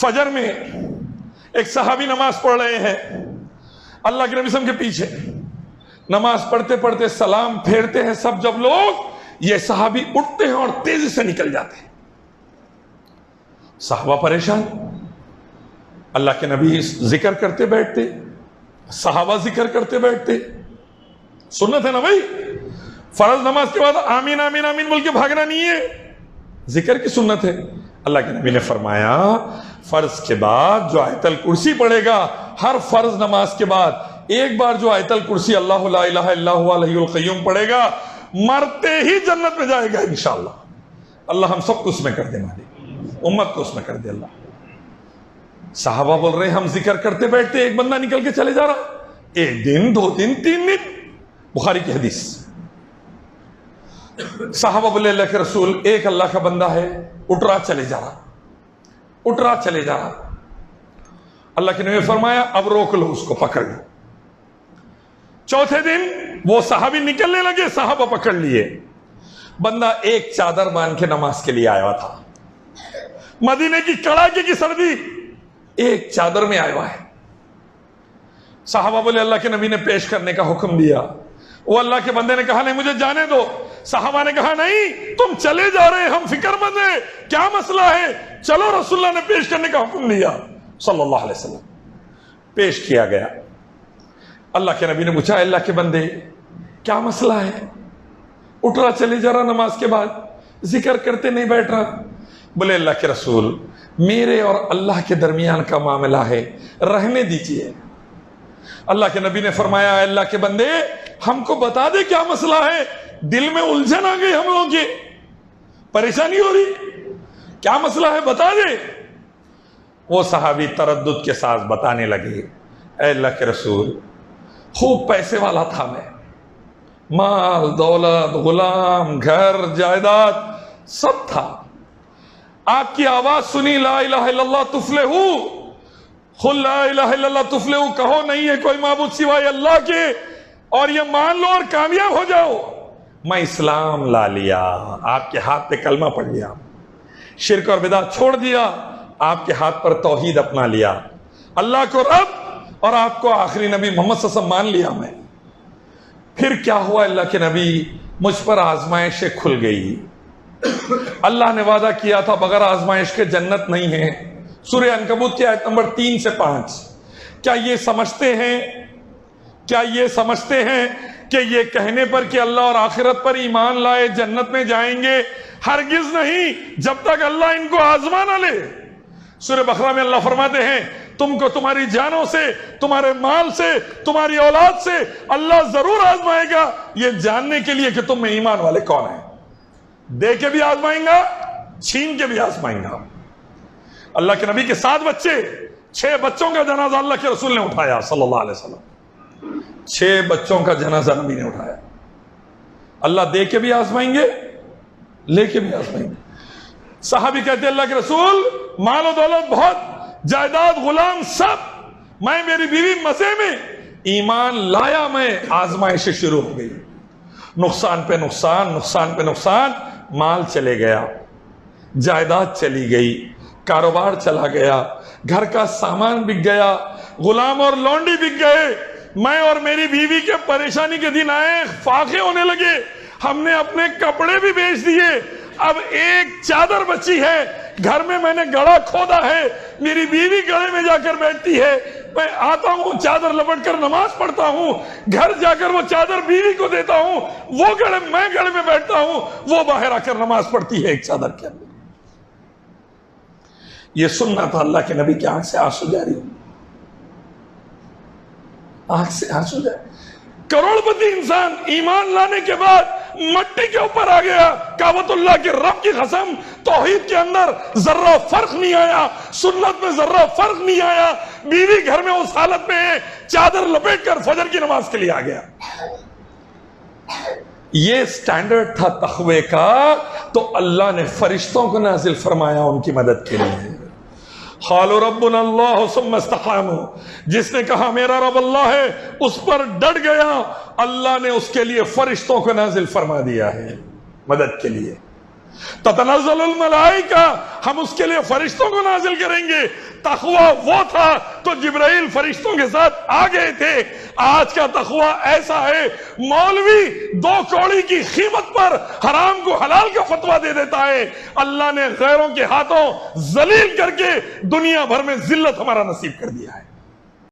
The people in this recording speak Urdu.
فجر میں ایک صحابی نماز پڑھ رہے ہیں اللہ کے نبی صلی اللہ علیہ وسلم کے پیچھے، نماز پڑھتے پڑھتے سلام پھیرتے ہیں سب جب لوگ، یہ صحابی اٹھتے ہیں اور تیزی سے نکل جاتے ہیں۔ صحابہ پریشان، اللہ کے نبی ذکر کرتے بیٹھتے، صحابہ ذکر کرتے بیٹھتے۔ سنت ہے نا بھائی، فرض نماز کے بعد آمین آمین آمین بول کے بھاگنا نہیں ہے، ذکر کی سنت ہے۔ اللہ کے نبی نے فرمایا فرض کے بعد جو آیت الکرسی پڑھے گا، ہر فرض نماز کے بعد ایک بار جو آیت الکرسی اللہ لا الہ الا هو الحی القیوم پڑھے گا، مرتے ہی جنت میں جائے گا انشاءاللہ۔ اللہ ہم سب کو اس میں کر دے، مالک امت کو اس میں کر دے اللہ۔ صحابہ بول رہے ہم ذکر کرتے بیٹھتے، ایک بندہ نکل کے چلے جا رہا، ایک دن، 2 دن، 3 دن، بخاری کی حدیث۔ صحابہ بولے اللہ کے رسول ایک اللہ کا بندہ ہے، اٹھ رہا چلے جا رہا، اٹھ رہا چلے جا رہا۔ اللہ کے نبی نے فرمایا اب روک لو اس کو، پکڑ لو۔ چوتھے دن وہ صحابی نکلنے لگے، صحابہ پکڑ لیے۔ بندہ ایک چادر باندھ کے نماز کے لیے آیا ہوا تھا، مدینے کی کڑاکے کی سردی، ایک چادر میں آیا ہوا ہے۔ صحابہ بولے اللہ کے نبی نے پیش کرنے کا حکم دیا، وہ اللہ کے بندے نے کہا نہیں مجھے جانے دو۔ صحابہ نے کہا نہیں تم چلے جا رہے ہیں، ہم فکر مند ہیں، کیا مسئلہ ہے، چلو۔ رسول اللہ نے پیش کرنے کا حکم دیا صلی اللہ علیہ وسلم، پیش کیا گیا۔ اللہ کے نبی نے پوچھا اللہ کے بندے کیا مسئلہ ہے، اٹھ رہا چلے جا رہا نماز کے بعد، ذکر کرتے نہیں بیٹھ رہا۔ بولے اللہ کے رسول میرے اور اللہ کے درمیان کا معاملہ ہے، رہنے دیجئے۔ اللہ کے نبی نے فرمایا اللہ کے بندے ہم کو بتا دے کیا مسئلہ ہے، دل میں الجھن آ گئی، ہم لوگوں کی پریشانی ہو رہی، کیا مسئلہ ہے بتا دے۔ وہ صحابی تردد کے ساتھ بتانے لگے اے اللہ کے رسول خوب پیسے والا تھا میں، مال دولت غلام گھر جائیداد سب تھا، آپ کی آواز سنی لا الہ الا اللہ تفلحو، قل لا الہ الا اللہ تفلحو، کہو نہیں ہے کوئی معبود سوائے اللہ کے اور یہ مان لو اور کامیاب ہو جاؤ۔ میں اسلام لا لیا، آپ کے ہاتھ پہ کلمہ پڑھ لیا، شرک اور بدعت چھوڑ دیا، آپ کے ہاتھ پر توحید اپنا لیا، اللہ کو رب اور آپ کو آخری نبی محمد صلی اللہ علیہ وسلم مان لیا میں۔ پھر کیا ہوا اللہ کے نبی، مجھ پر آزمائشیں کھل گئی۔ اللہ نے وعدہ کیا تھا بغیر آزمائش کے جنت نہیں ہے، سورہ عنکبوت کی آیت نمبر 3 سے 5۔ کیا یہ سمجھتے ہیں کہ یہ کہنے پر کہ اللہ اور آخرت پر ایمان لائے جنت میں جائیں گے؟ ہرگز نہیں، جب تک اللہ ان کو آزما نہ لے۔ سورہ بقرہ میں اللہ فرماتے ہیں تم کو تمہاری جانوں سے، تمہارے مال سے، تمہاری اولاد سے اللہ ضرور آزمائے گا، یہ جاننے کے لیے کہ تم میں ایمان والے کون ہیں۔ دے کے بھی آزمائیں گا، چھین کے بھی آزمائیں گا۔ اللہ کے نبی کے 7 بچے، 6 بچوں کا جنازہ اللہ کے رسول نے اٹھایا صلی اللہ علیہ وسلم، 6 بچوں کا جنازہ نبی نے اٹھایا۔ اللہ دے کے بھی آزمائیں گے، لے کے بھی آزمائیں گے۔ صحابی کہتے اللہ کے رسول مال و دولت بہت، جائیداد غلام سب، میں میری بیوی مزے میں، ایمان لایا میں، آزمائشیں شروع ہو گئی، نقصان پہ نقصان، نقصان پہ نقصان، مال چلے گیا، جائیداد چلی گئی، کاروبار چلا گیا، گھر کا سامان بک گیا، غلام اور لونڈی بک گئے، میں اور میری بیوی کے پریشانی کے دن آئے، فاقے ہونے لگے، ہم نے اپنے کپڑے بھی بیچ دیے، اب ایک چادر بچی ہے، گھر میں میں نے گڑھا کھودا ہے، میری بیوی گڑھے میں جا کر بیٹھتی ہے، میں آتا ہوں چادر لپٹ کر نماز پڑھتا ہوں، گھر جا کر وہ چادر بیوی کو دیتا ہوں، وہ گڑھے میں گڑھے میں بیٹھتا ہوں، وہ باہر آ کر نماز پڑھتی ہے ایک چادر کے اندر۔ یہ سننا تھا اللہ کے نبی کی آنکھ سے آنسو جاری، آنکھ سے آنسو جاری۔ کروڑ پتی انسان ایمان لانے کے بعد مٹی کے اوپر آ گیا، کعبۃ اللہ کے رب کی قسم توحید کے اندر ذرہ فرق نہیں آیا، سنت میں ذرہ فرق نہیں آیا، بیوی گھر میں اس حالت میں ہے، چادر لپیٹ کر فجر کی نماز کے لیے آ گیا۔ یہ سٹینڈرڈ تھا تقوی کا، تو اللہ نے فرشتوں کو نازل فرمایا ان کی مدد کے لیے۔ قالوا ربنا اللہ ثم استقاموا، جس نے کہا میرا رب اللہ ہے اس پر ڈٹ گیا، اللہ نے اس کے لیے فرشتوں کو نازل فرما دیا ہے مدد کے لیے۔ تتنزل الملائکہ، ہم اس کے لیے فرشتوں کو نازل کریں گے، تقوی وہ تھا تو جبرائیل فرشتوں کے ساتھ آ گئے تھے. آج کا تقوی ایسا ہے مولوی 2 کوڑی کی قیمت پر حرام کو حلال کا فتویٰ دے دیتا ہے. اللہ نے غیروں کے ہاتھوں ذلیل کر کے دنیا بھر میں ذلت ہمارا نصیب کر دیا ہے.